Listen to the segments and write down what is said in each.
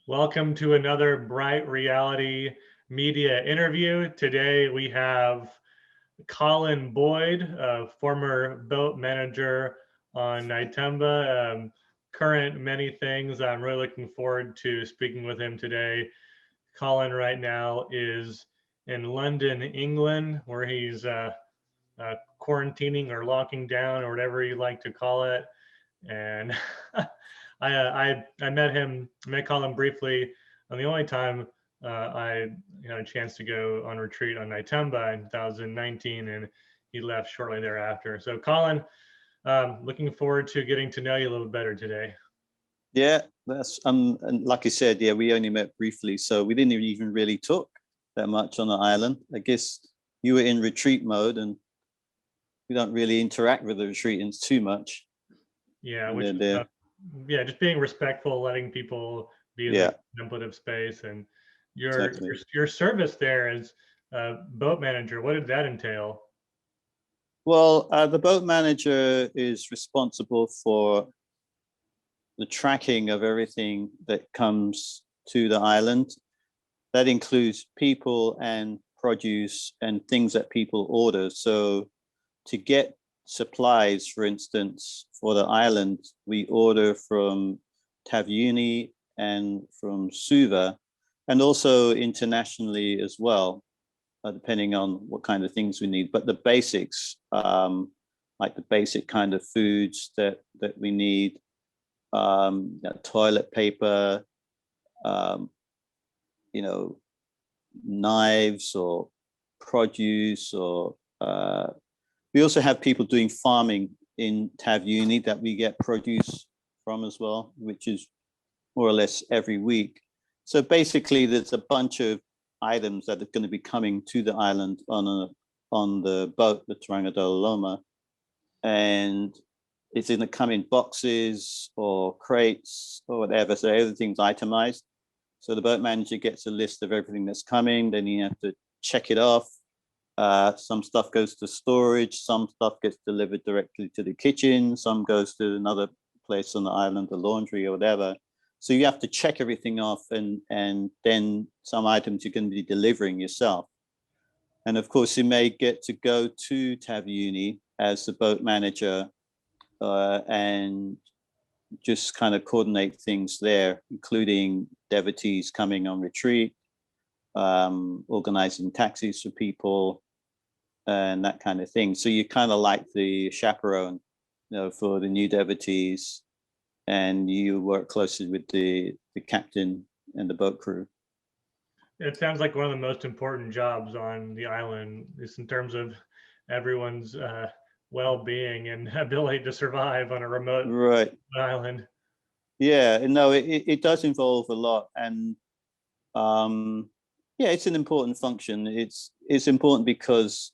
Welcome to another Bright Reality Media interview. Today we have Colin Boyd, a former boat manager on Naitemba, current many things. I'm really looking forward to speaking with him today. Colin right now is in London, England, where he's quarantining or locking down or whatever you like to call it. And I met Colin briefly, and the only time I had a chance to go on retreat on Naitemba in 2019, and he left shortly thereafter. So Colin, looking forward to getting to know you a little better today. Yeah, that's and like I said, yeah, we only met briefly, so we didn't even really talk that much on the island. I guess you were in retreat mode, and we don't really interact with the retreatants too much. Yeah, just being respectful, letting people be in the contemplative space, and your service there as boat manager. What did that entail? Well, the boat manager is responsible for the tracking of everything that comes to the island. That includes people and produce and things that people order. So to get supplies, for instance, for the island, we order from Tavyuni and from Suva, and also internationally as well, depending on what kind of things we need. But the basics, like the basic kind of foods that we need, toilet paper, knives or produce, or we also have people doing farming in Tavyuni that we get produce from as well, which is more or less every week. So basically there's a bunch of items that are going to be coming to the island on the boat, the Turangadoloma, and it's going to come in boxes or crates or whatever. So everything's itemized. So the boat manager gets a list of everything that's coming. Then you have to check it off. Some stuff goes to storage. Some stuff gets delivered directly to the kitchen. Some goes to another place on the island, the laundry or whatever. So you have to check everything off, and then some items you're going to be delivering yourself. And of course, you may get to go to Tavyuni as the boat manager and just kind of coordinate things there, including devotees coming on retreat, organizing taxis for people, and that kind of thing. So you kind of like the chaperone, for the new devotees, and you work closely with the captain and the boat crew. It sounds like one of the most important jobs on the island, is in terms of everyone's well-being and ability to survive on a remote island. Yeah, no, it does involve a lot, and it's an important function. It's important because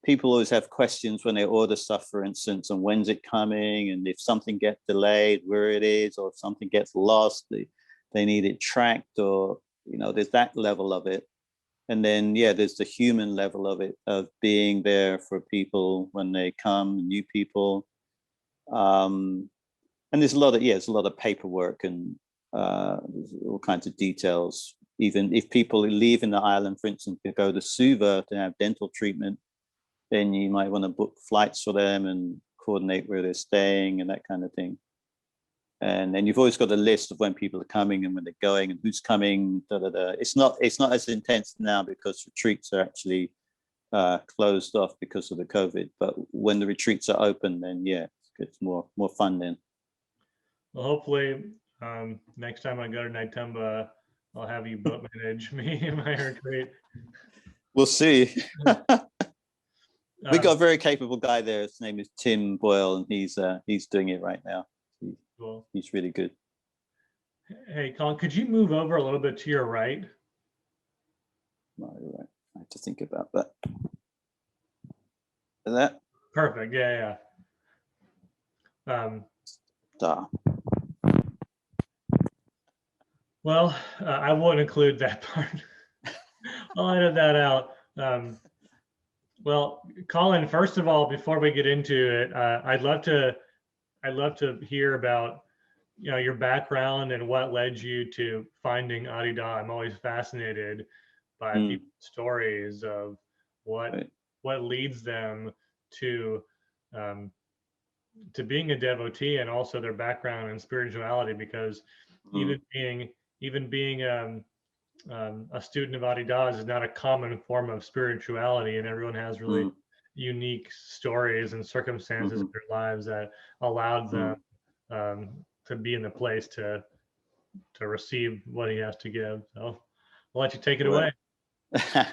people always have questions when they order stuff, for instance, and when's it coming, and if something gets delayed, where it is, or if something gets lost, they need it tracked, or there's that level of it. And then there's the human level of it, of being there for people when they come, new people. And there's a lot of paperwork, and there's all kinds of details. Even if people leave in the island, for instance, to go to Suva to have dental treatment, then you might want to book flights for them and coordinate where they're staying and that kind of thing. And then you've always got a list of when people are coming and when they're going and who's coming. It's not as intense now because retreats are actually closed off because of the COVID. But when the retreats are open, then it's more fun then. Well, hopefully next time I go to Naitemba, I'll have you boat manage me in my retreat. We'll see. We got a very capable guy there. His name is Tim Boyle, and he's doing it right now. Cool. He's really good. Hey, Colin, could you move over a little bit to your right? My right. I have to think about that. Is that? Perfect. Yeah. Well, I won't include that part. I'll edit that out. Well, Colin, first of all, before we get into it, I'd love to hear about your background and what led you to finding Adida. I'm always fascinated by Mm, people's stories of what right. what leads them to um, to being a devotee, and also their background in spirituality, because Mm, even being even being a student of Adidas is not a common form of spirituality, and everyone has really mm, unique stories and circumstances in mhm, their lives that allowed them mm. to be in the place to receive what he has to give. So I'll let you take it Right. away.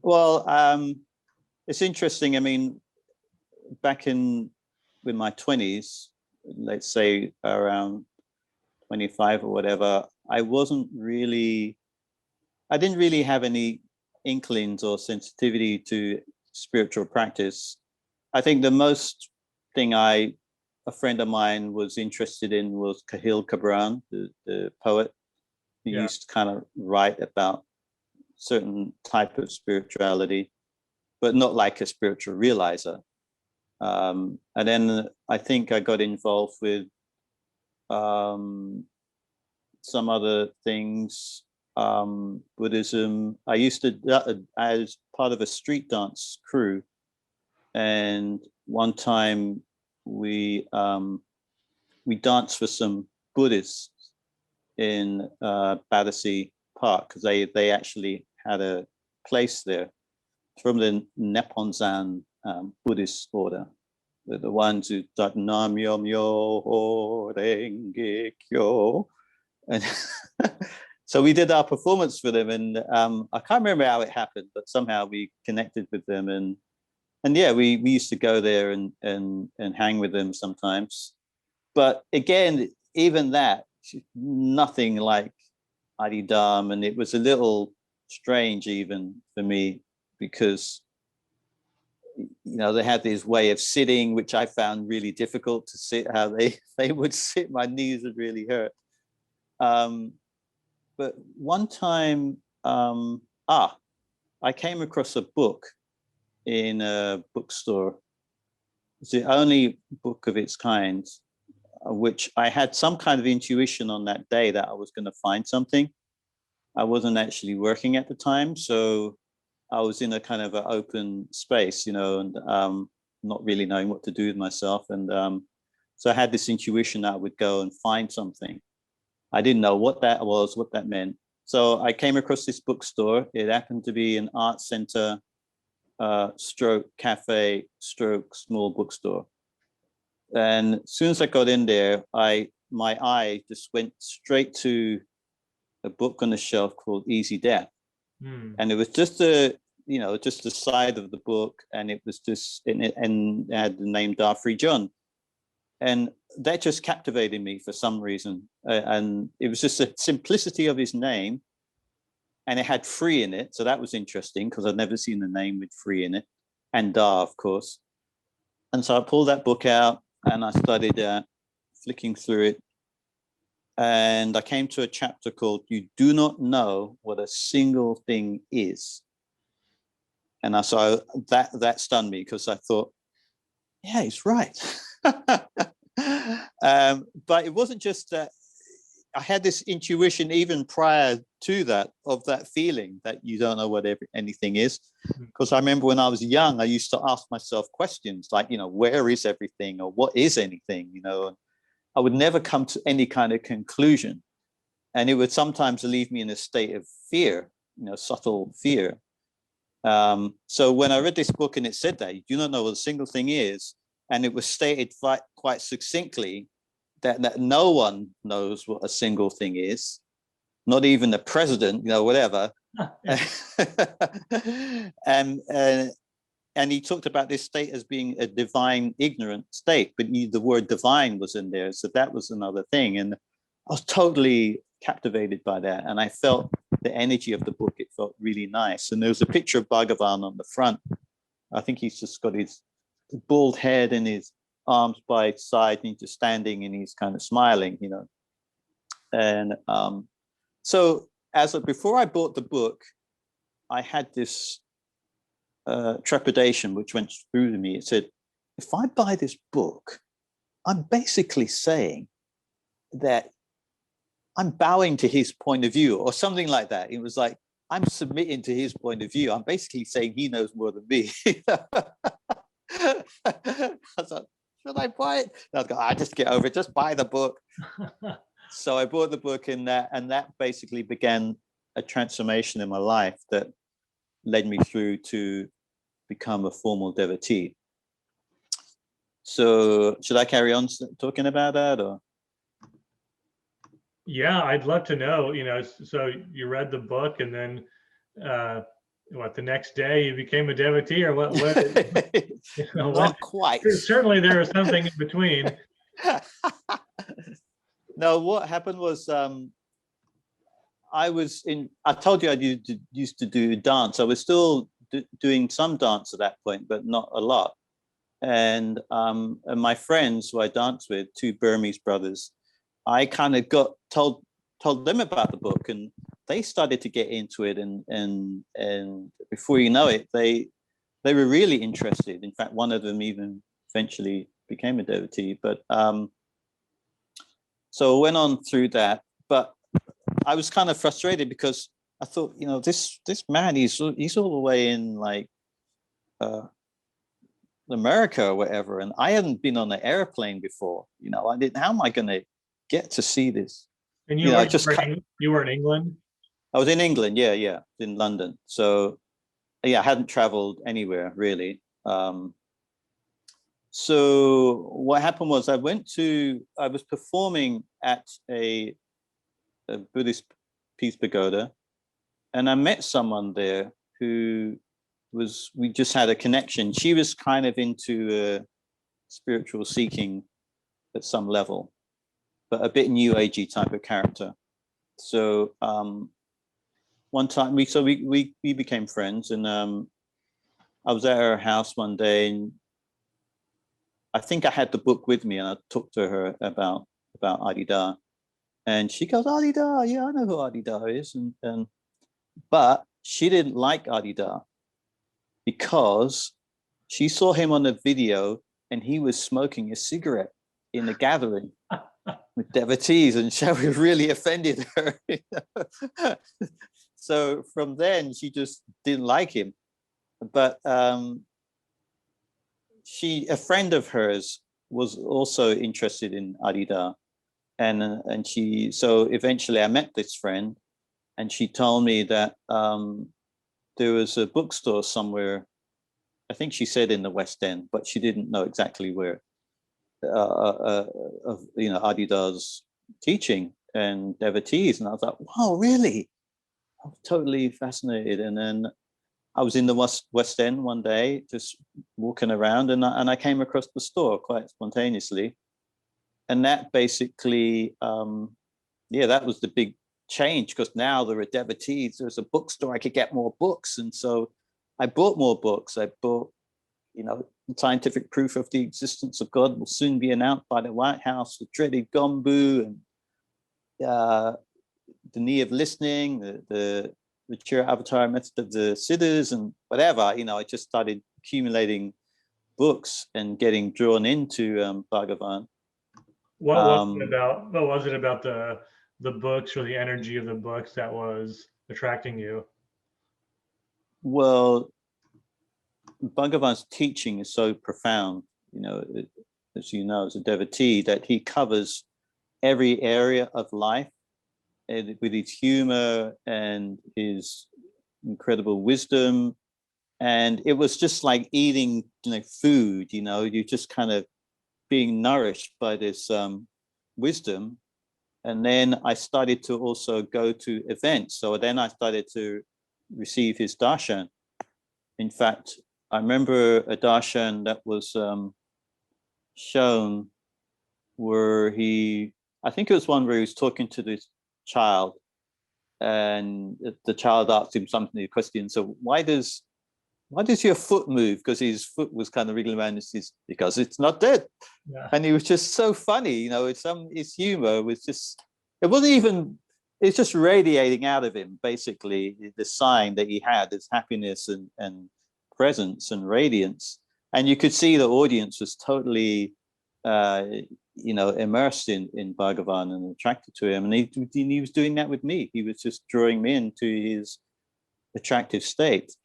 Well, it's interesting. I mean, back in my 20s, let's say around 25 or whatever, I didn't really have any inklings or sensitivity to spiritual practice. I think the most thing a friend of mine was interested in was Kahil Kabran, the poet, who Yeah. used to kind of write about certain type of spirituality, but not like a spiritual realizer. And then I think I got involved with um, some other things, Buddhism. I used to, I was part of a street dance crew, and one time we we danced for some Buddhists in Battersea Park, because they actually had a place there from the Neponzan Buddhist order. The ones who start Nam Yo Myo Ho Renge Kyo. And so we did our performance for them, and I can't remember how it happened, but somehow we connected with them, and yeah, we used to go there and hang with them sometimes. But again, even that, nothing like Adidam, and it was a little strange even for me, because they had this way of sitting which I found really difficult to sit. How they would sit, my knees would really hurt. Um, but one time, I came across a book in a bookstore. It's the only book of its kind, which I had some kind of intuition on that day that I was going to find something. I wasn't actually working at the time, so I was in a kind of an open space, and not really knowing what to do with myself. And so I had this intuition that I would go and find something. I didn't know what that was, what that meant. So I came across this bookstore. It happened to be an art center, stroke cafe, stroke small bookstore. And as soon as I got in there, my eye just went straight to a book on the shelf called Easy Death. Hmm. And it was just the side of the book, and it was just and it had the name Darfree John, and that just captivated me for some reason. And it was just the simplicity of his name, and it had free in it, so that was interesting because I'd never seen the name with free in it, and Da, of course. And so I pulled that book out and I started flicking through it, and I came to a chapter called "You Do Not Know What a Single Thing Is." And so that stunned me, because I thought, yeah, he's right. But it wasn't just that. I had this intuition even prior to that, of that feeling that you don't know what anything is. Because I remember when I was young, I used to ask myself questions like, where is everything, or what is anything? And I would never come to any kind of conclusion. And it would sometimes leave me in a state of fear, subtle fear. So when I read this book and it said that you do not know what a single thing is, and it was stated quite succinctly that no one knows what a single thing is, not even the president, whatever. Yeah. And he talked about this state as being a divine ignorant state, but the word divine was in there, so that was another thing. And I was totally captivated by that, and I felt the energy of the book. It felt really nice. And there was a picture of Bhagavan on the front. I think he's just got his bald head and his arms by his side, and he's just standing and he's kind of smiling, And so before I bought the book, I had this trepidation which went through to me. It said, if I buy this book, I'm basically saying that I'm bowing to his point of view or something like that. It was like, I'm submitting to his point of view. I'm basically saying he knows more than me. I was like, should I buy it? And I was like, just get over it, just buy the book. So I bought the book and that basically began a transformation in my life that led me through to become a formal devotee. So should I carry on talking about that, or? Yeah, I'd love to know, so you read the book and then the next day you became a devotee, or what Not quite. Certainly there was something in between. No, what happened was I told you I used to do dance. I was still doing some dance at that point, but not a lot. And my friends who I danced with, two Burmese brothers, I kind of told them about the book, and they started to get into it. And before you know it, they were really interested. In fact, one of them even eventually became a devotee. But so I went on through that. But I was kind of frustrated because I thought, this man, he's all the way in like America or whatever, and I hadn't been on an airplane before. I didn't. How am I going to get to see this? And you were in England? I was in England, yeah, in London. So yeah, I hadn't traveled anywhere really. So what happened was I was performing at a Buddhist peace pagoda, and I met someone there who we just had a connection. She was kind of into spiritual seeking at some level, but a bit new agey type of character. So one time we became friends, and I was at her house one day, and I think I had the book with me, and I talked to her about Adida, and she goes, Adida, yeah, I know who Adida is, but she didn't like Adida because she saw him on a video and he was smoking a cigarette in a gathering with devotees, and so it really offended her. So from then she just didn't like him. But a friend of hers was also interested in Adida, and so eventually I met this friend, and she told me that there was a bookstore somewhere, I think she said in the West End, but she didn't know exactly where, of Adida's teaching and devotees. And I was like, wow, really? I was totally fascinated. And then I was in the West End one day, just walking around, and I came across the store quite spontaneously. And that basically, that was the big change, because now there are devotees, there's a bookstore, I could get more books. And so I bought more books. I bought, Scientific Proof of the Existence of God will soon be announced by the White House, the dreaded Gombu, and the Knee of Listening, the Mature Avatar Method of the Siddhas, and whatever. I just started accumulating books and getting drawn into Bhagavan. What was it about the books or the energy of the books that was attracting you? Well, Bhagavan's teaching is so profound, as you know, as a devotee, that he covers every area of life, and with his humor and his incredible wisdom. And it was just like eating, food, you're just kind of being nourished by this wisdom. And then I started to also go to events. So then I started to receive his darshan. In fact, I remember a darshan that was shown where I think it was one where he was talking to this child, and the child asked him something, a question. So why does your foot move? Because his foot was kind of wriggling around. Because it's not dead. Yeah. And he was just so funny, his humor was just, it's just radiating out of him, basically, the sign that he had, his happiness and presence and radiance. And you could see the audience was totally immersed in Bhagavan and attracted to him. And he was doing that with me. He was just drawing me into his attractive state.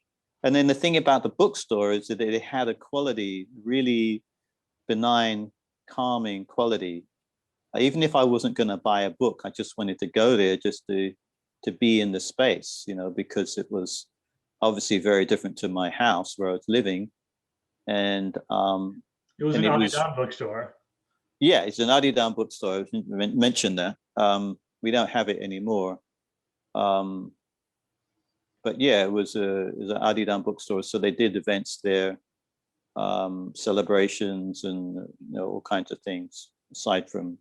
And then the thing about the bookstore is that it had a quality, really benign, calming quality. Even if I wasn't going to buy a book, I just wanted to go there just to be in the space, because it was obviously very different to my house where I was living. And it was an Adidas bookstore. Yeah, it's an Adidas bookstore. I mentioned that. We don't have it anymore. But yeah, it was an Adidas bookstore. So they did events there, celebrations, and all kinds of things aside from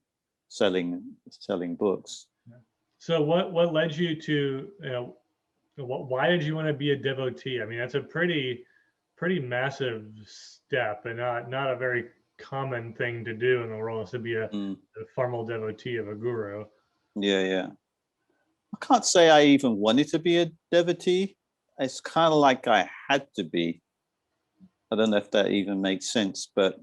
selling books. So what led you to why did you want to be a devotee? I mean, that's a pretty massive step, and not a very common thing to do in the world, is to be a formal devotee of a guru. Yeah. I can't say I even wanted to be a devotee. It's kind of like I had to be. I don't know if that even makes sense, but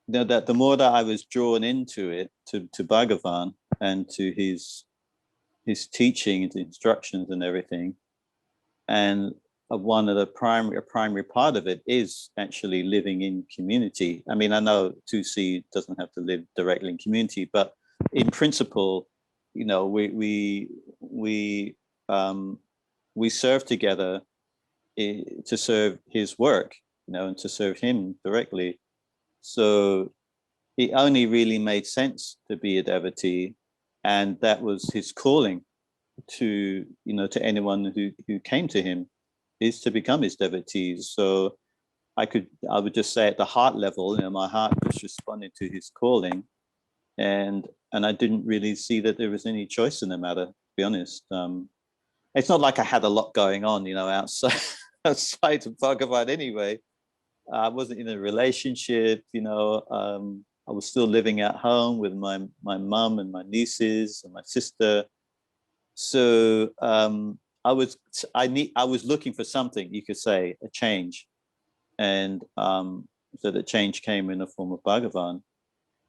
that the more that I was drawn into it, to Bhagavan and to his teaching, his instructions and everything, and one of the primary part of it is actually living in community. I mean, I know 2C doesn't have to live directly in community, but in principle, we serve together to serve his work, and to serve him directly. So it only really made sense to be a devotee, and that was his calling to anyone who came to him, is to become his devotees. So I would just say at the heart level, my heart was responding to his calling, and I didn't really see that there was any choice in the matter, to be honest. It's not like I had a lot going on, outside of Bhagavan anyway. I wasn't in a relationship, I was still living at home with my mum and my nieces and my sister. So I was looking for something, you could say, a change, and so the change came in the form of Bhagavan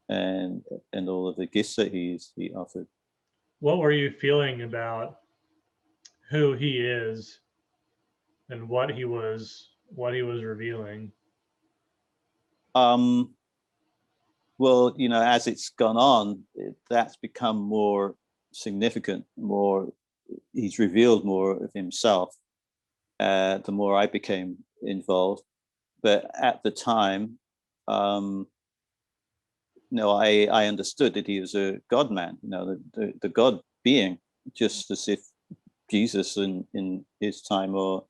and all of the gifts that he offered. What were you feeling about who he is and what he was revealing? Well, as it's gone on, that's become more significant. He's revealed more of himself. The more I became involved, but at the time, I understood that he was a God man, the God being, just as if Jesus in his time, or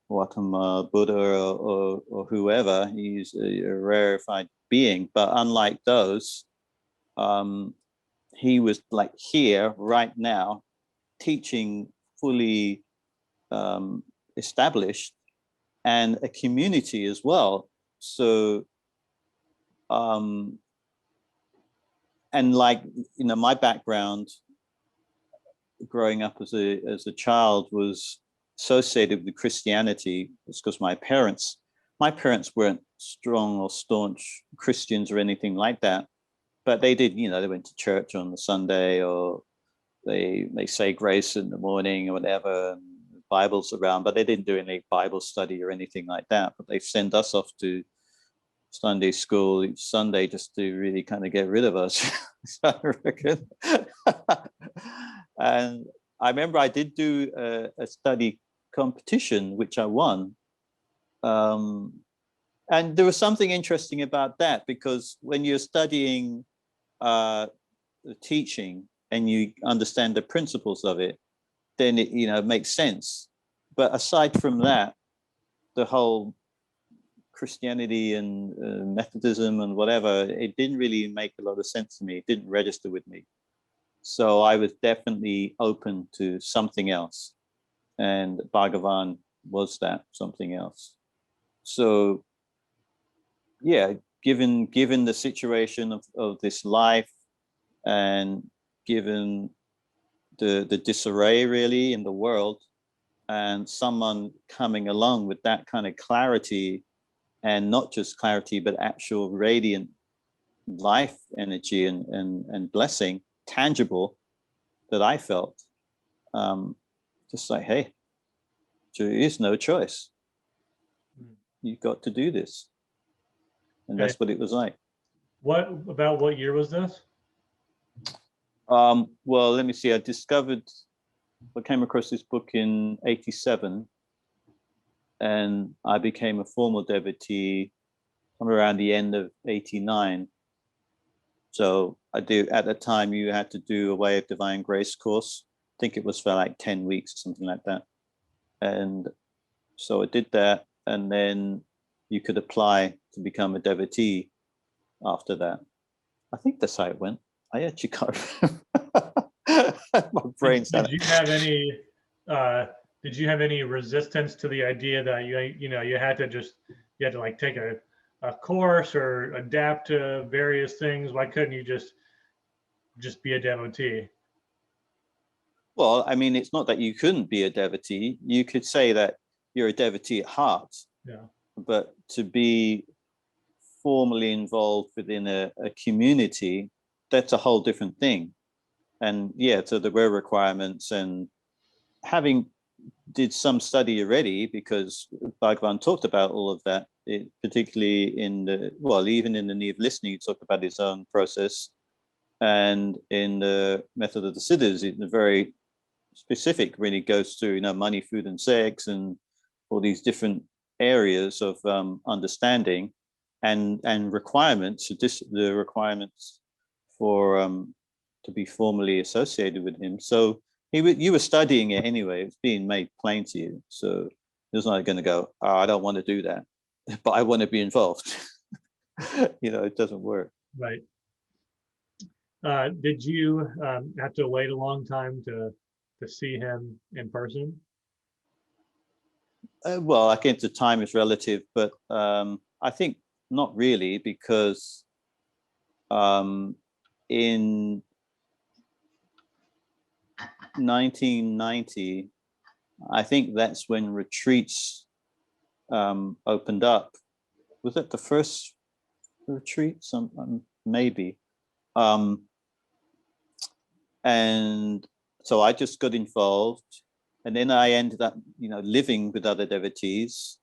Gautama Buddha or whoever, he's a rarefied being. But unlike those, he was like here right now, teaching fully established, and a community as well. So and like my background growing up as a child was associated with Christianity. It's because my parents weren't strong or staunch Christians or anything like that, but they did, they went to church on the Sunday, or they say grace in the morning or whatever, and Bibles around, but they didn't do any Bible study or anything like that. But they send us off to Sunday school each Sunday just to really kind of get rid of us, I reckon. And I remember I did do a study competition, which I won. And there was something interesting about that, because when you're studying the teaching and you understand the principles of it, then it makes sense. But aside from that, the whole Christianity and Methodism and whatever, it didn't really make a lot of sense to me. It didn't register with me. So I was definitely open to something else, and Bhagavan was that something else. So yeah, given the situation of this life, and given the disarray really in the world, and someone coming along with that kind of clarity and not just clarity, but actual radiant life energy and blessing, tangible, that I felt. Just like, hey, there is no choice. You've got to do this. And that's what it was like. What year was this? Well, let me see. I came across this book in 87, and I became a formal devotee somewhere around the end of 89. So at the time, you had to do a Way of Divine Grace course. I think it was for like 10 weeks or something like that. And so I did that, and then you could apply to become a devotee after that. I think that's how it went. I actually can't remember. My brain's did you have any resistance to the idea that you had to like take a course or adapt to various things? Why couldn't you just be a devotee? Well, I mean, it's not that you couldn't be a devotee. You could say that you're a devotee at heart. Yeah. But to be formally involved within a community, that's a whole different thing. And yeah, so there were requirements, and having did some study already, because Bhagavan talked about all of that, particularly even in the Knee of Listening, he talked about his own process. And in the Method of the Siddhas, it's very specific, really goes through, money, food, and sex, and all these different areas of understanding and requirements, the requirements for to be formally associated with him. So you were studying it anyway. It's being made plain to you. So it was not going to go, oh, I don't want to do that, but I want to be involved. It doesn't work. Right. Did you have to wait a long time to see him in person? Well, I guess the time is relative, but I think not really, because in 1990, I think that's when retreats opened up. Was that the first retreat? Maybe. And so I just got involved, and then I ended up, living with other devotees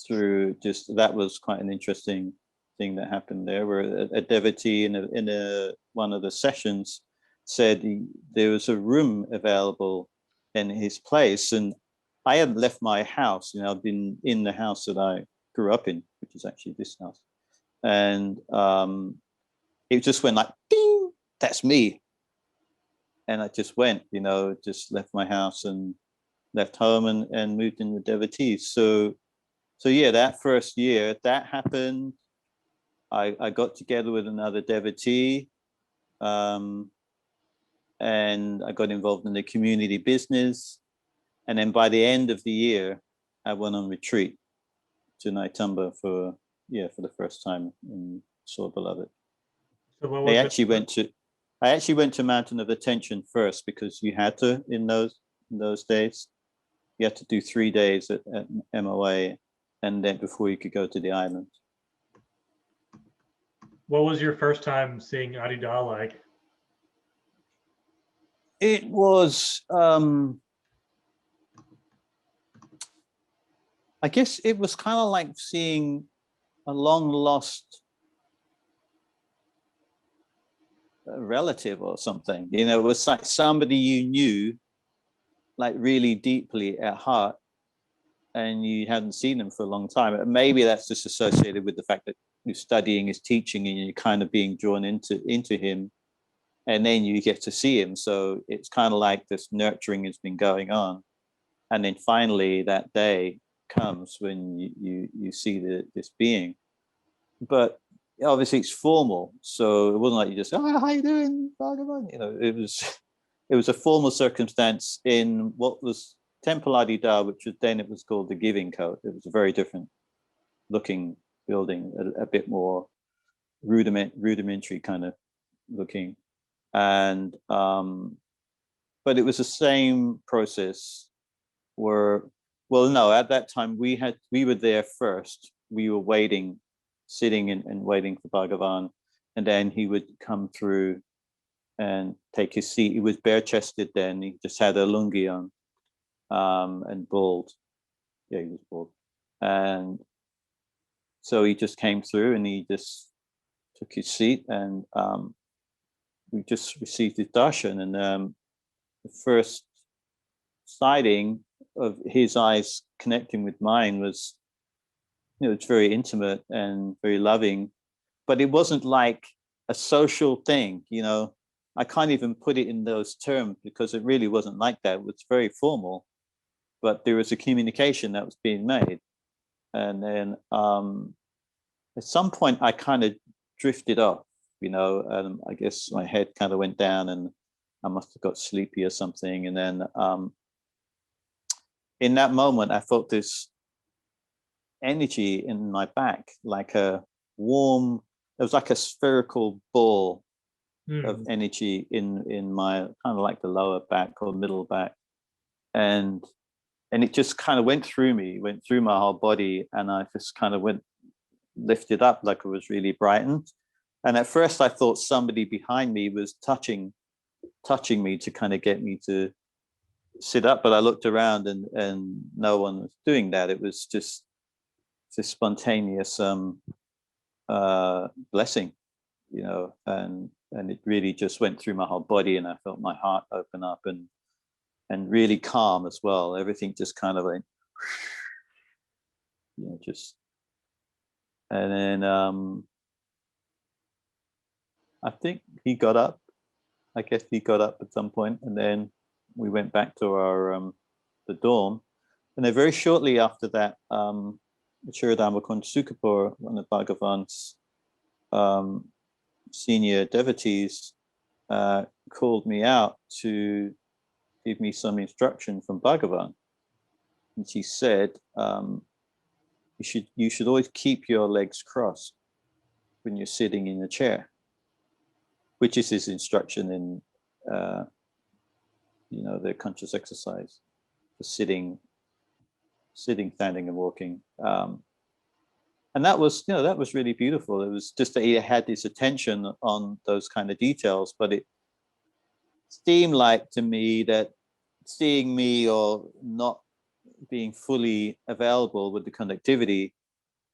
through that was quite an interesting thing that happened there, where a devotee in one of the sessions said there was a room available in his place, and I hadn't left my house. I've been in the house that I grew up in, which is actually this house, and it just went like, ding, that's me. And I just went, just left my house and left home and moved in with devotees. So yeah, that first year that happened. I got together with another devotee, and I got involved in the community business. And then by the end of the year, I went on retreat to Naitamba for the first time and saw Beloved. So what was I actually went to Mountain of Attention first, because you had to in those days. You had to do 3 days at MOA, and then before you could go to the island. What was your first time seeing Adida like? It was, I guess it was kind of like seeing a long lost relative or something. It was like somebody you knew, like really deeply at heart, and you hadn't seen them for a long time. Maybe that's just associated with the fact that you're studying his teaching and you're kind of being drawn into him, and then you get to see him. So it's kind of like this nurturing has been going on, and then finally that day comes when you see this being. But obviously it's formal, so it wasn't like you just, oh, how you doing, Bhagavan? It was a formal circumstance in what was Temple Adida, which was then it was called the Giving Coat. It was a very different looking building, a bit more rudimentary kind of looking, and but it was the same process. At that time we were there first we were waiting, sitting and waiting for Bhagavan. And then he would come through and take his seat. He was bare-chested then. He just had a lungi on, and bald. Yeah, he was bald. And so he just came through and he just took his seat, and we just received his darshan. And the first sighting of his eyes connecting with mine was, it's very intimate and very loving, but it wasn't like a social thing, I can't even put it in those terms because it really wasn't like that. It was very formal, but there was a communication that was being made. And then at some point I kind of drifted off, and I guess my head kind of went down and I must have got sleepy or something. And then in that moment, I felt this energy in my back, like a warm, it was like a spherical ball of energy in my kind of like the lower back or middle back. And it just kind of went through me, went through my whole body. And I just kind of lifted up like it was really brightened. And at first I thought somebody behind me was touching me to kind of get me to sit up, but I looked around and no one was doing that. It was just this spontaneous blessing, and it really just went through my whole body, and I felt my heart open up and really calm as well. Everything just kind of like, just, and then I think he got up. I guess he got up at some point, and then we went back to our the dorm. And then very shortly after that, Chiradama Sukapur, one of Bhagavan's senior devotees, called me out to give me some instruction from Bhagavan. And she said, you should always keep your legs crossed when you're sitting in a chair, which is his instruction in the conscious exercise for sitting, standing, and walking. And that was really beautiful. It was just that he had his attention on those kind of details, but it seemed like to me that seeing me or not being fully available with the conductivity,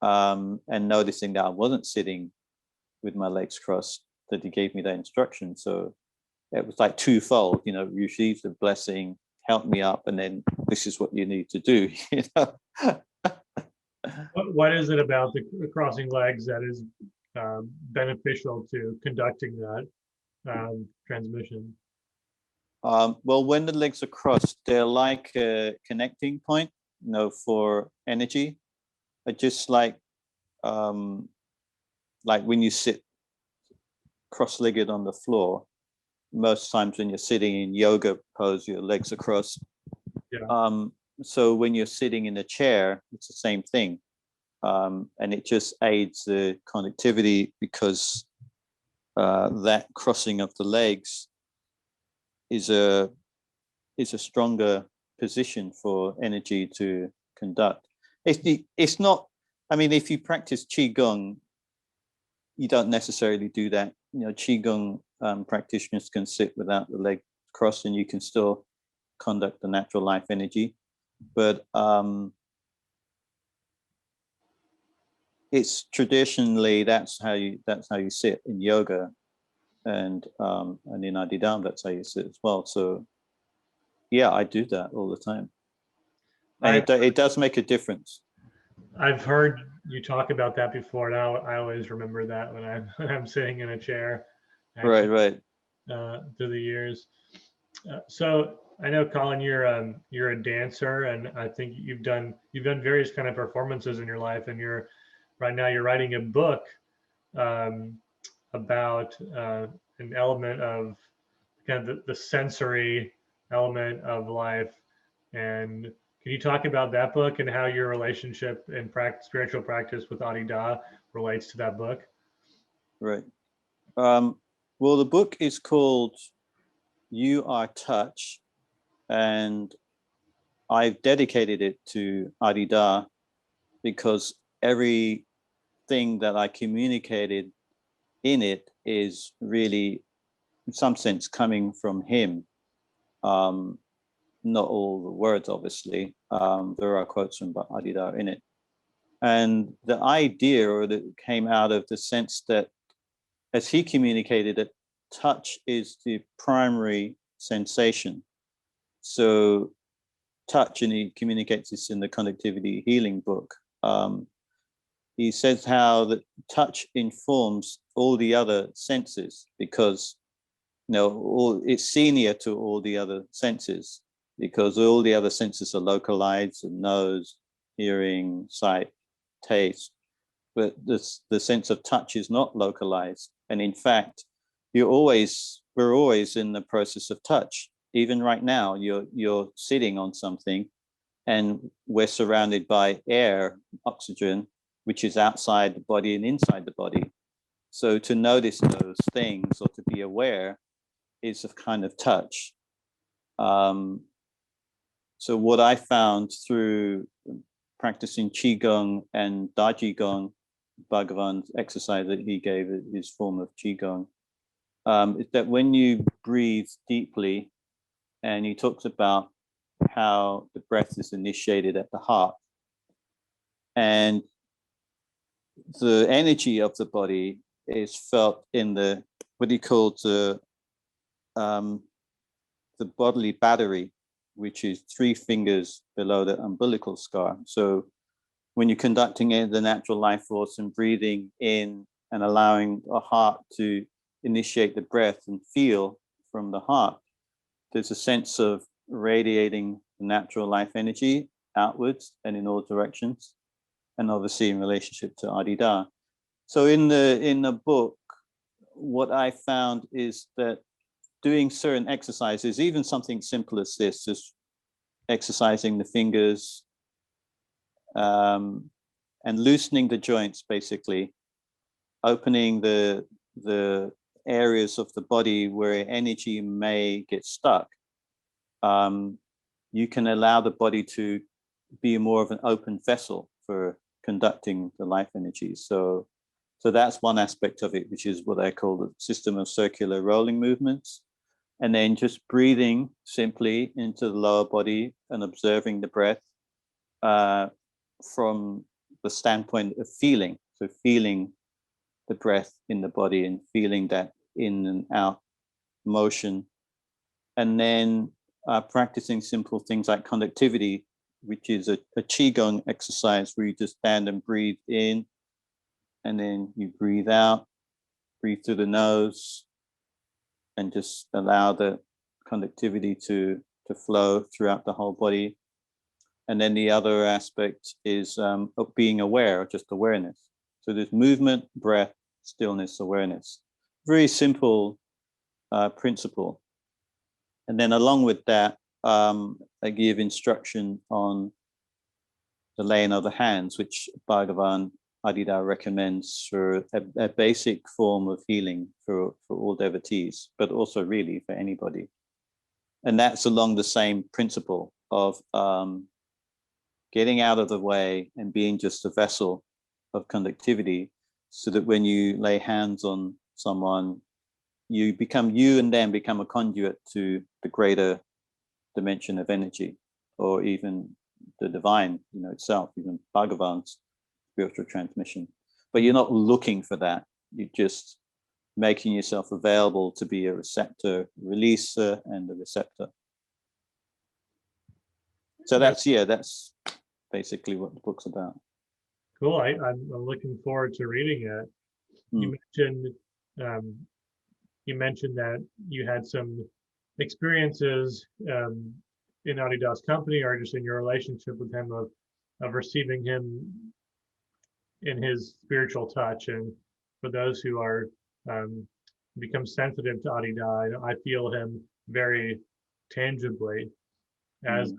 and noticing that I wasn't sitting with my legs crossed, that he gave me that instruction. So it was like twofold, receive the blessing, help me up, and then this is what you need to do. What is it about the crossing legs that is beneficial to conducting that transmission? Well, when the legs are crossed, they're like a connecting point, for energy. Just like when you sit cross-legged on the floor, most times when you're sitting in yoga pose, your legs are crossed. Yeah. So when you're sitting in a chair, it's the same thing. And it just aids the connectivity because that crossing of the legs is a stronger position for energy to conduct. It's not, if you practice Qigong, you don't necessarily do that. Qigong practitioners can sit without the leg crossed and you can still conduct the natural life energy. But it's traditionally that's how you sit in yoga, and in Adidam that's how you sit as well. So yeah, I do that all the time, and it does make a difference. I've heard you talk about that before, and I always remember that when I'm sitting in a chair. Actually, right. Through the years. So I know, Colin, you're a dancer, and I think you've done various kind of performances in your life, and right now you're writing a book about an element of kind of the sensory element of life. And can you talk about that book and how your relationship and spiritual practice with Adida relates to that book? Right. Well, the book is called You Are Touch, and I've dedicated it to Adida because everything that I communicated in it is really, in some sense, coming from him. Not all the words, obviously. There are quotes from Adida in it. And the idea that came out of the sense that, as he communicated it, touch is the primary sensation. So touch, and he communicates this in the Conductivity Healing book. He says how that touch informs all the other senses, because it's senior to all the other senses, because all the other senses are localized: the nose, hearing, sight, taste. But the sense of touch is not localized. And in fact, we're always in the process of touch. Even right now, you're sitting on something, and we're surrounded by air, oxygen, which is outside the body and inside the body. So to notice those things, or to be aware, is a kind of touch. So what I found through practicing Qigong and Dajigong, Bhagavan's exercise that he gave, his form of Qigong, is that when you breathe deeply, and he talks about how the breath is initiated at the heart, and the energy of the body is felt in the, what he calls the bodily battery, which is 3 fingers below the umbilical scar. So when you're conducting in the natural life force and breathing in and allowing the heart to initiate the breath and feel from the heart, there's a sense of radiating the natural life energy outwards and in all directions, and obviously in relationship to Adida. So in the book, what I found is that doing certain exercises, even something simple as this, just exercising the fingers, and loosening the joints, basically opening the areas of the body where energy may get stuck, you can allow the body to be more of an open vessel for conducting the life energy. So that's one aspect of it, which is what I call the system of circular rolling movements. And then just breathing simply into the lower body and observing the breath from the standpoint of feeling. So feeling the breath in the body and feeling that in and out motion. And then practicing simple things like conductivity, which is a Qigong exercise where you just stand and breathe in, and then you breathe out, breathe through the nose, and just allow the conductivity to flow throughout the whole body. And then the other aspect is of being aware, just awareness. So there's movement, breath, stillness, awareness. Very simple principle. And then along with that, I give instruction on the laying of the hands, which Bhagavan Adida recommends for a basic form of healing for all devotees, but also really for anybody. And that's along the same principle of getting out of the way and being just a vessel of conductivity, so that when you lay hands on someone, you and them become a conduit to the greater dimension of energy, or even the divine, itself, even Bhagavan's spiritual transmission. But you're not looking for that. You're just making yourself available to be a receptor, releaser, and a receptor. So that's basically what the book's about. Cool. I'm looking forward to reading it. You mentioned that you had some experiences in Adidas company, or just in your relationship with him, of receiving him in his spiritual touch. And for those who are become sensitive to Adida, I feel him very tangibly as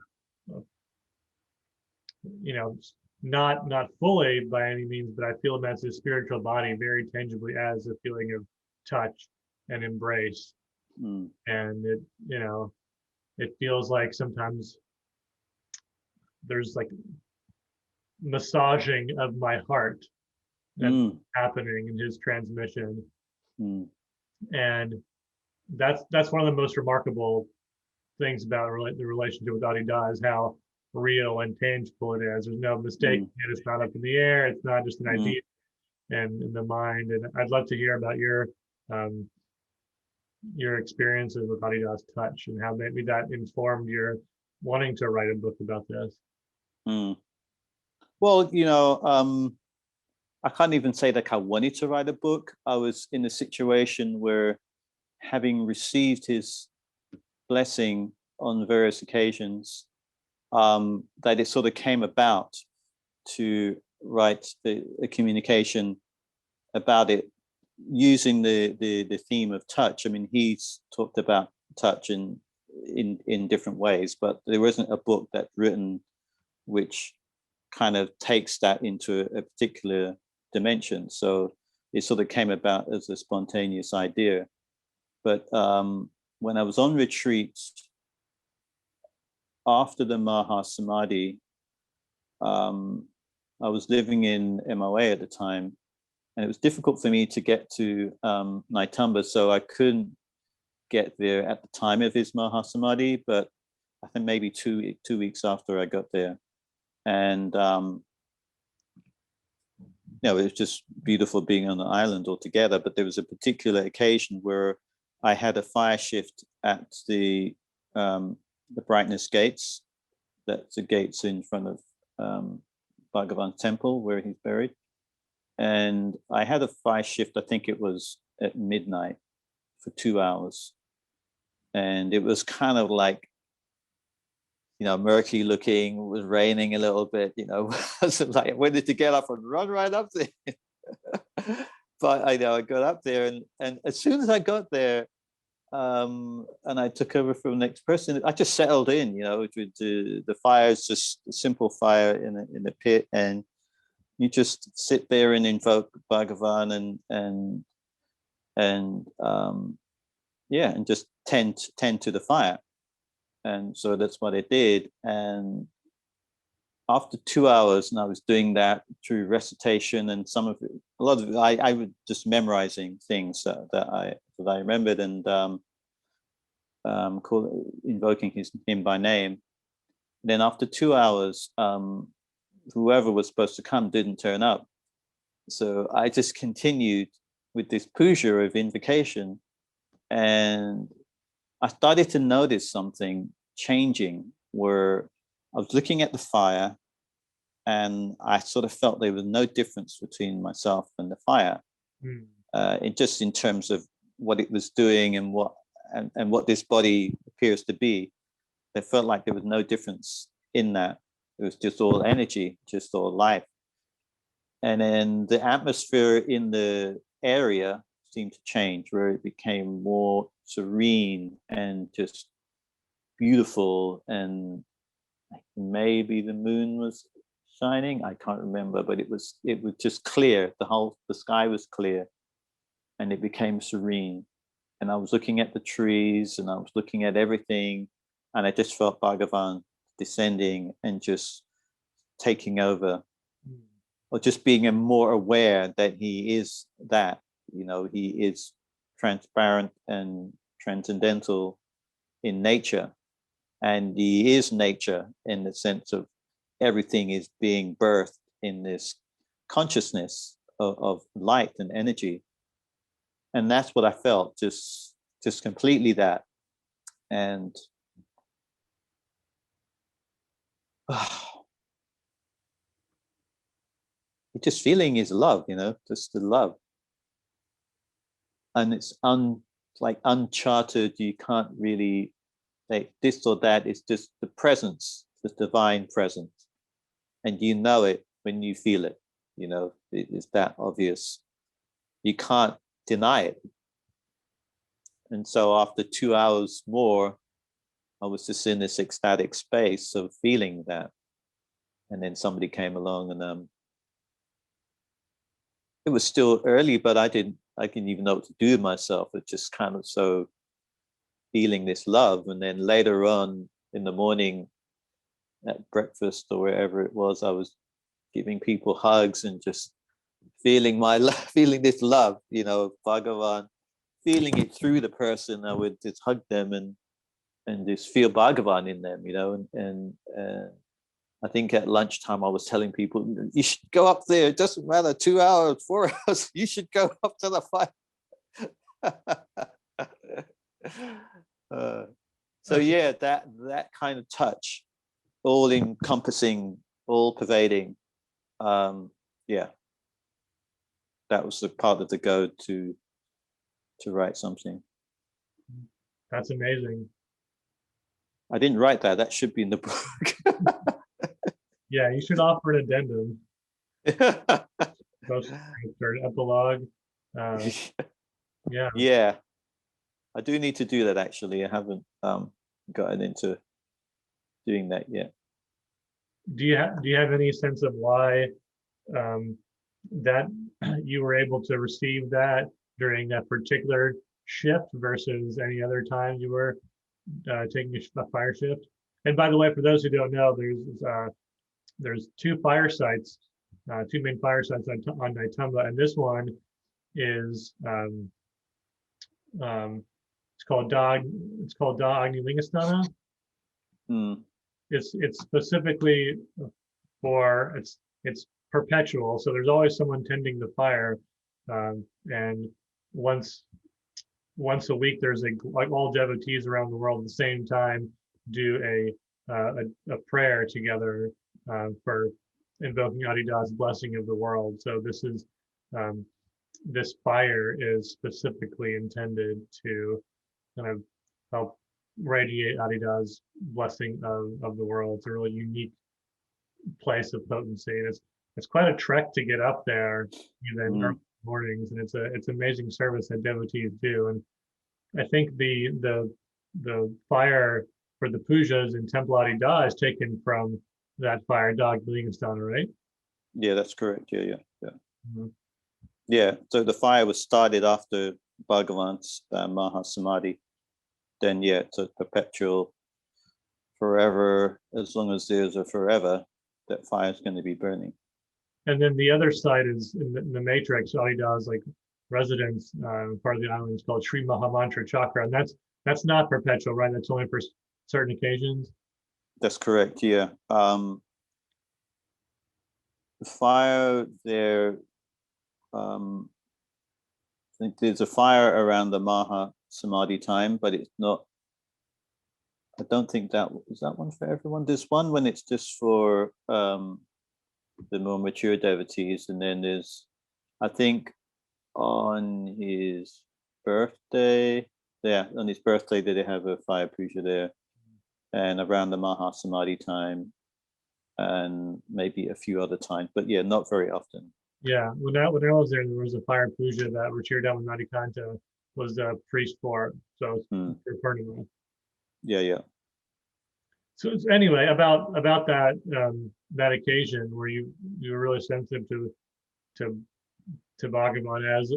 not fully by any means, but I feel him as his spiritual body very tangibly, as a feeling of touch and embrace. And it feels like sometimes there's like massaging of my heart that's Mm, happening in his transmission. mm, And that's one of the most remarkable things about the relationship with Adida is how real and tangible it is. There's no mistake. mm, It's not up in the air. It's not just an mm. idea and in the mind. And I'd love to hear about um, your experiences with Adidas touch and how maybe that informed your wanting to write a book about this. Mm. Well, I can't even say that I wanted to write a book. I was in a situation where, having received his blessing on various occasions, that it sort of came about to write a communication about it using the theme of touch. I mean, he's talked about touch in different ways, but there wasn't a book that's written which kind of takes that into a particular dimension. So it sort of came about as a spontaneous idea. But when I was on retreat after the Maha Samadhi, I was living in MOA at the time, and it was difficult for me to get to Naitamba, so I couldn't get there at the time of his Maha Samadhi, but I think maybe two weeks after I got there. And it was just beautiful being on the island altogether. But there was a particular occasion where I had a fire shift at the brightness gates. That's the gates in front of Bhagavan temple where he's buried. And I had a fire shift, I think it was at midnight for 2 hours. And it was kind of like, murky looking, it was raining a little bit, so like I wanted to get up and run right up there. But I got up there, and as soon as I got there, and I took over from the next person, I just settled in, with the fire is just a simple fire in a pit, and you just sit there and invoke Bhagavan and just tend to the fire. And so that's what I did. And after 2 hours, and I was doing that through recitation, and a lot of it, I was just memorizing things that I remembered, and invoking him by name. And then after 2 hours, whoever was supposed to come didn't turn up. So I just continued with this puja of invocation, and I started to notice something changing, where I was looking at the fire and I sort of felt there was no difference between myself and the fire. It just in terms of what it was doing and what this body appears to be. It felt like there was no difference in that. It was just all energy, just all life. And then the atmosphere in the area seemed to change, where it became more serene and just beautiful, and maybe the moon was shining. I can't remember, but it was just clear. The sky was clear, and it became serene. And I was looking at the trees, and I was looking at everything, and I just felt Bhagavan descending and just taking over, or just being more aware that he is that. He is transparent and transcendental in nature, and he is nature in the sense of everything is being birthed in this consciousness of light and energy. And that's what I felt, just completely that. And just feeling is love, just the love. And it's like uncharted. You can't really say this or that. It's just the presence, the divine presence, and you know it when you feel it. It is that obvious. You can't deny it. And so after 2 hours more, I was just in this ecstatic space of feeling that. And then somebody came along, and it was still early, but I didn't even know what to do with myself. It just kind of so feeling this love. And then later on in the morning at breakfast or wherever it was, I was giving people hugs and just feeling my love, feeling this love, Bhagavan, feeling it through the person. I would just hug them and just feel Bhagavan in them, and I think at lunchtime I was telling people, you should go up there. It doesn't matter, 2 hours, 4 hours. You should go up to the fire. So yeah, that kind of touch, all encompassing, all pervading. Yeah, that was the part of the go to write something. That's amazing. I didn't write that. That should be in the book. Yeah, you should offer an addendum. Or epilogue. Yeah. Yeah, I do need to do that actually. I haven't gotten into doing that yet. Do you have any sense of why that you were able to receive that during that particular shift versus any other time you were taking a fire shift? And by the way, for those who don't know, there's two fire sites, two main fire sites on Naitumba, and this one is it's called Da Agni Lingasthana. It's specifically for it's perpetual, so there's always someone tending the fire, and once a week there's like all devotees around the world at the same time do a prayer together for invoking Adida's blessing of the world. So this fire is specifically intended to kind of help radiate Adida's blessing of the world. It's a really unique place of potency, and it's quite a trek to get up there even early mornings, and it's amazing service that devotees do. And I think the fire for the pujas in Temple Adida is taken from that fire, Dag Lingasthana, right? Yeah, that's correct. Yeah. Yeah, so the fire was started after Bhagavan's Maha Samadhi. Then, yeah, it's a perpetual, forever, as long as there's a forever, that fire is going to be burning. And then the other side is in the matrix, Adida's like residence, part of the island is called Sri Mahamantra Chakra. And that's not perpetual, right? That's only for certain occasions. That's correct, yeah. The fire there, I think there's a fire around the Maha Samadhi time, but it's not, I don't think that one for everyone. There's one when it's just for the more mature devotees, and then there's, I think on his birthday, on his birthday they have a fire puja there, and around the Maha Samadhi time, and maybe a few other times, but yeah, not very often. Yeah, when I was there was a fire puja that Ruchir Nadikanta was a priest for, so for Purnima. Yeah. So anyway, about that that occasion where you were really sensitive to Bhagavan as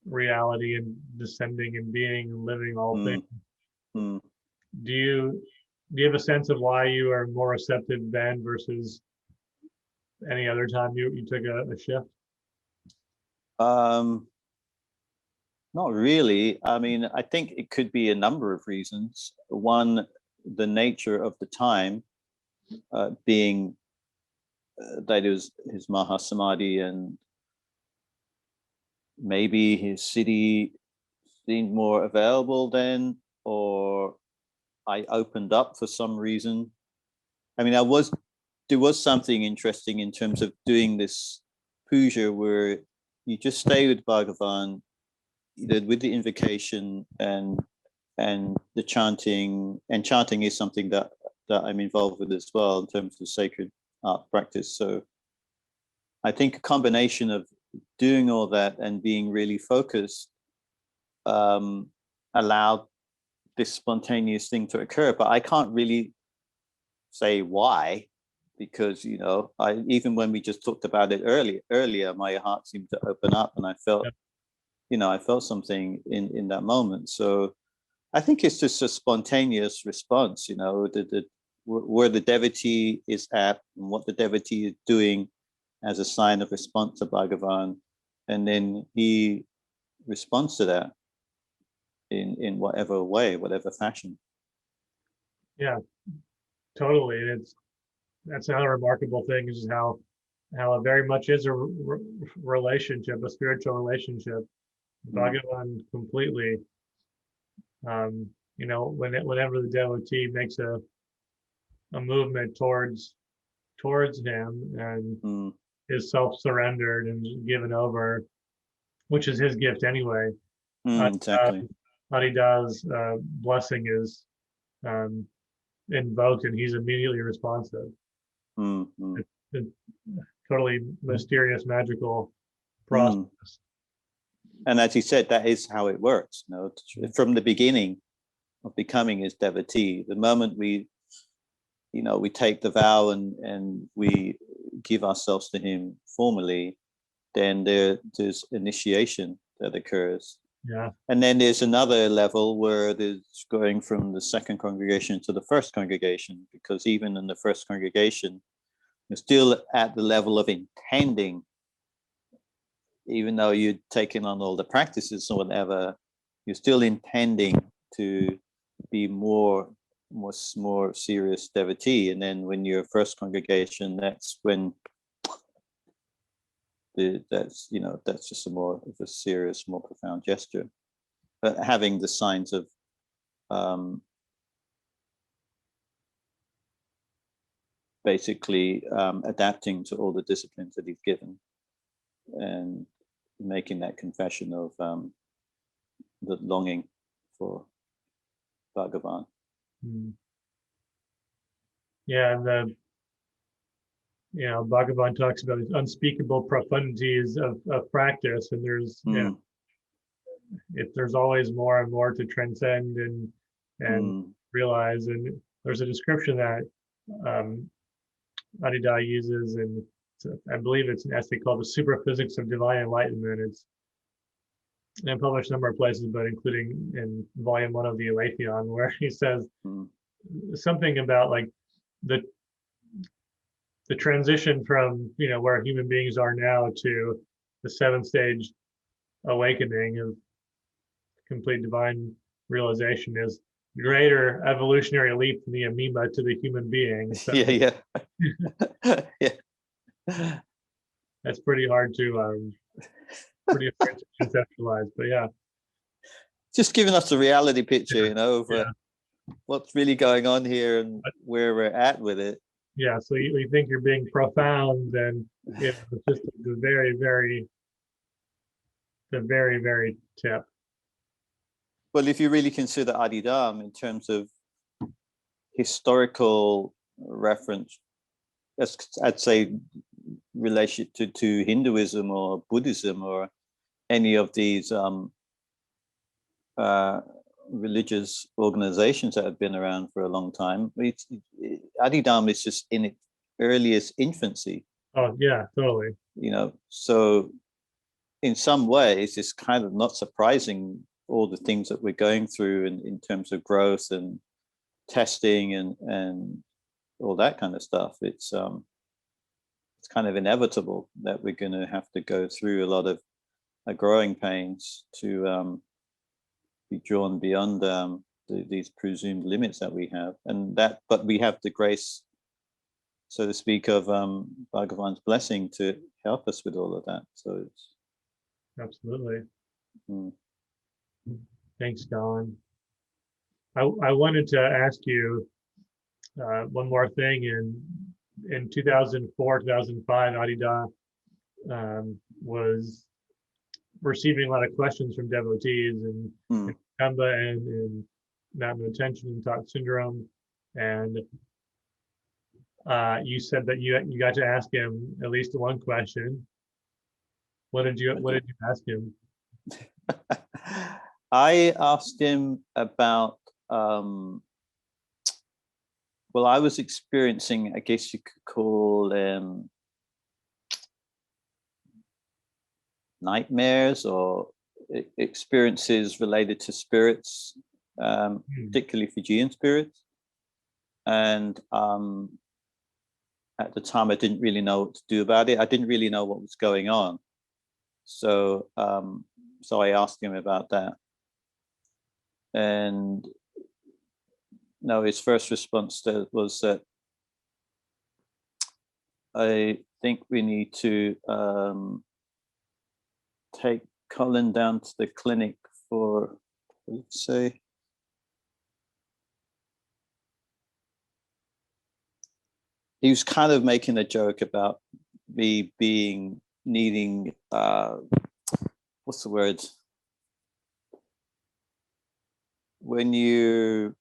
reality and descending and being and living all things. Do you have a sense of why you are more receptive then versus any other time you took a shift? Not really. I mean, I think it could be a number of reasons. One, the nature of the time, being that it was his Maha Samadhi, and maybe his city seemed more available then, or I opened up for some reason. I mean, there was something interesting in terms of doing this puja where you just stay with Bhagavan, with the invocation and the chanting, and chanting is something that I'm involved with as well in terms of sacred art practice. So I think a combination of doing all that and being really focused allowed this spontaneous thing to occur. But I can't really say why, because even when we just talked about it earlier, my heart seemed to open up, and I felt I felt something in that moment. So I think it's just a spontaneous response, where the devotee is at and what the devotee is doing as a sign of response to Bhagavan, and then he responds to that in whatever way, whatever fashion. Yeah, totally. And that's another remarkable thing is how it very much is a relationship, a spiritual relationship. Bhagavan completely. Whenever the devotee makes a movement towards him and is self-surrendered and given over, which is his gift anyway. Exactly. Adida's blessing is invoked, and he's immediately responsive. It's totally mysterious, magical process. And as he said, that is how it works. From the beginning of becoming his devotee, the moment we take the vow and we give ourselves to him formally, then there's initiation that occurs. Yeah. And then there's another level where there's going from the second congregation to the first congregation, because even in the first congregation, you're still at the level of intending, even though you're taking on all the practices or whatever, you're still intending to be more serious devotee. And then when you're first congregation, that's when that's just a more of a serious, more profound gesture. But having the signs of basically adapting to all the disciplines that he's given and making that confession of the longing for Bhagavan. Yeah, and Bhagavan talks about these unspeakable profundities of practice, and there's there's always more and more to transcend and realize. And there's a description that Adida uses, and I believe it's an essay called "The Superphysics of Divine Enlightenment." It's published a number of places, but including in volume 1 of the Aletheon, where he says something about like the transition from where human beings are now to the 7th stage awakening of complete divine realization is greater evolutionary leap from the amoeba to the human being. So yeah. that's pretty hard to conceptualize, but yeah, just giving us the reality picture, of what's really going on here and where we're at with it. Yeah, so you think you're being profound, and it's just the very, very tip. Well, if you really consider Adidam in terms of historical reference, I'd say relation to Hinduism or Buddhism or any of these religious organizations that have been around for a long time, Adidam is just in its earliest infancy. Oh yeah, totally. So in some ways it's kind of not surprising all the things that we're going through in terms of growth and testing and all that kind of stuff. It's kind of inevitable that we're going to have to go through a lot of growing pains to be drawn beyond these presumed limits that we have, but we have the grace, so to speak, of Bhagavan's blessing to help us with all of that. So it's absolutely. Thanks, Colin. I wanted to ask you one more thing. In 2004, 2005, Adida was receiving a lot of questions from devotees in Kamba and in Mountain Attention and Thought Syndrome, and you said that you got to ask him at least one question. What did you ask him? I asked him about I was experiencing, I guess you could call nightmares or experiences related to spirits, particularly Fijian spirits. And at the time, I didn't really know what to do about it. I didn't really know what was going on. So I asked him about that. And no, his first response was that I think we need to take Colin down to the clinic for, let's say, he was kind of making a joke about me needing, what's the word? When you've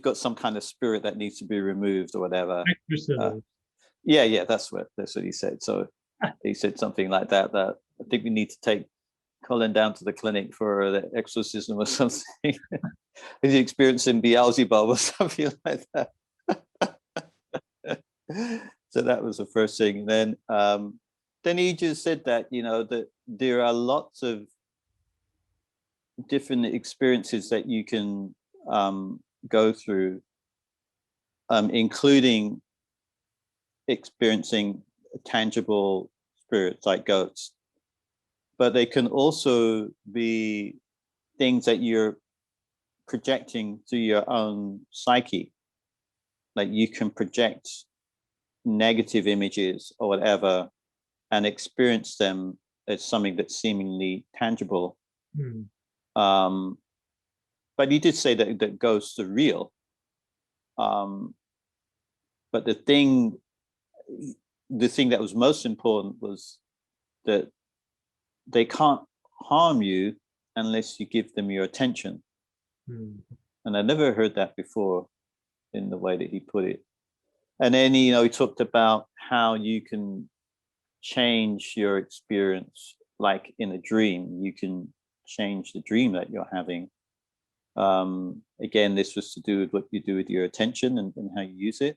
got some kind of spirit that needs to be removed or whatever. Yeah, that's what he said. So he said something like that I think we need to take Colin down to the clinic for the exorcism or something. Is he experiencing Beelzebub or something like that? So that was the first thing. And then he just said that, that there are lots of different experiences that you can go through, including experiencing tangible spirits like goats. But they can also be things that you're projecting to your own psyche. Like you can project negative images or whatever and experience them as something that's seemingly tangible. But he did say that ghosts are real. But the thing that was most important was that they can't harm you unless you give them your attention. And I never heard that before in the way that he put it. And then, he talked about how you can change your experience, like in a dream, you can change the dream that you're having. Again, this was to do with what you do with your attention and how you use it.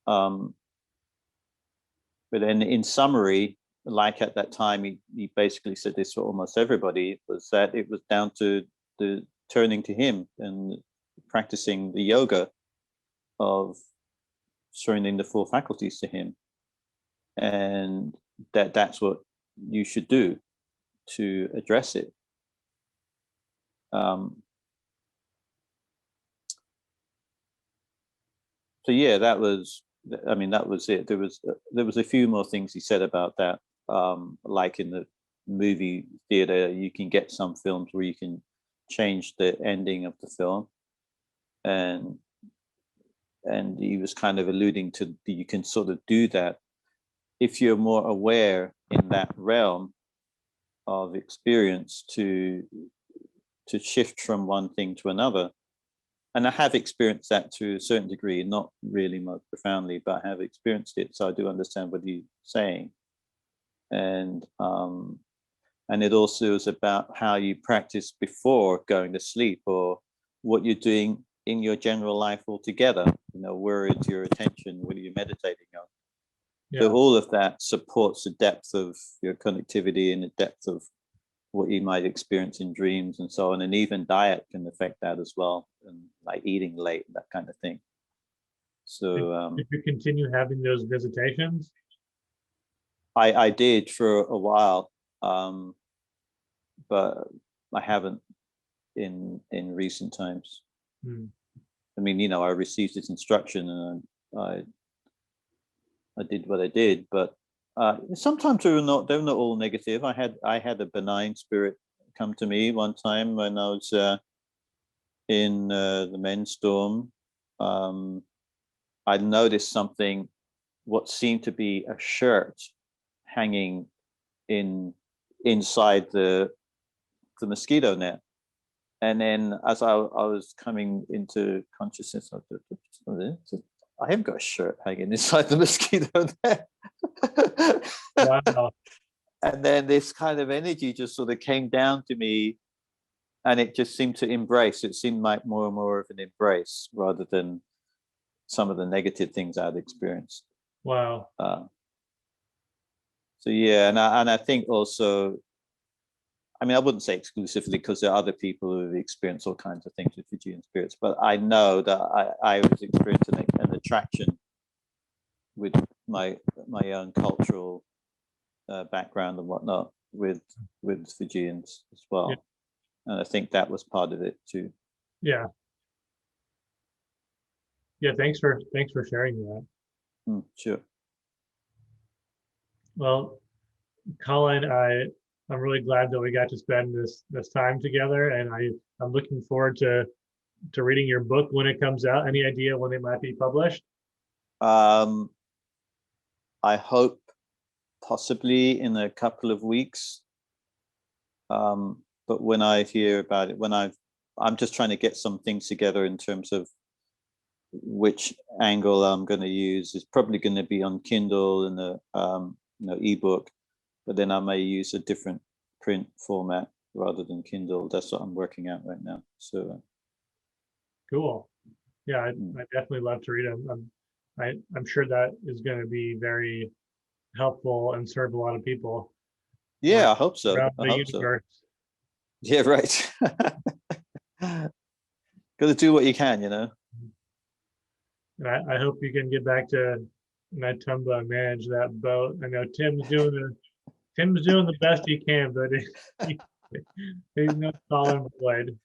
But then in summary, like at that time, he basically said this for almost everybody, was that it was down to the turning to him and practicing the yoga of surrendering the four faculties to him. And that's what you should do to address it. So yeah, that was it. There was a few more things he said about that. Like in the movie theater, you can get some films where you can change the ending of the film, and he was kind of alluding to you can sort of do that if you're more aware in that realm of experience to shift from one thing to another. And I have experienced that to a certain degree, not really most profoundly, but I have experienced it, so I do understand what he's saying. And it also is about how you practice before going to sleep, or what you're doing in your general life altogether. Where is your attention? What are you meditating on? Yeah. So all of that supports the depth of your connectivity and the depth of what you might experience in dreams and so on. And even diet can affect that as well, and like eating late, that kind of thing. So did you continue having those visitations? I did for a while, but I haven't in recent times. I mean, I received this instruction and I did what I did, but sometimes they're not all negative. I had a benign spirit come to me one time when I was in the men's dorm. I noticed something, what seemed to be a shirt hanging inside the mosquito net. And then as I was coming into consciousness, I have got a shirt hanging inside the mosquito net. Wow. And then this kind of energy just sort of came down to me, and it just seemed to embrace. It seemed like more and more of an embrace rather than some of the negative things I'd experienced. Wow. So yeah, and I think also I mean, I wouldn't say exclusively, because there are other people who have experienced all kinds of things with Fijian spirits, but I know that I was experiencing an attraction with my own cultural background and whatnot with Fijians as well. Yeah. And I think that was part of it too. Yeah. Yeah, thanks for sharing that. Sure. Well, Colin, I'm really glad that we got to spend this time together, and I'm looking forward to reading your book when it comes out. Any idea when it might be published? I hope possibly in a couple of weeks. But when I hear about it, I'm just trying to get some things together in terms of which angle I'm going to use. It's probably going to be on Kindle and the ebook, but then I may use a different print format rather than Kindle. That's what I'm working out right now. So cool. Yeah, I definitely love to read them. I'm sure that is going to be very helpful and serve a lot of people. Yeah, I hope so. Around I the hope universe. so. Yeah, right. Got to do what you can, And I hope you can get back to Natumba and manage that boat. I know Tim's doing the best he can, but he's no Colin Boyd.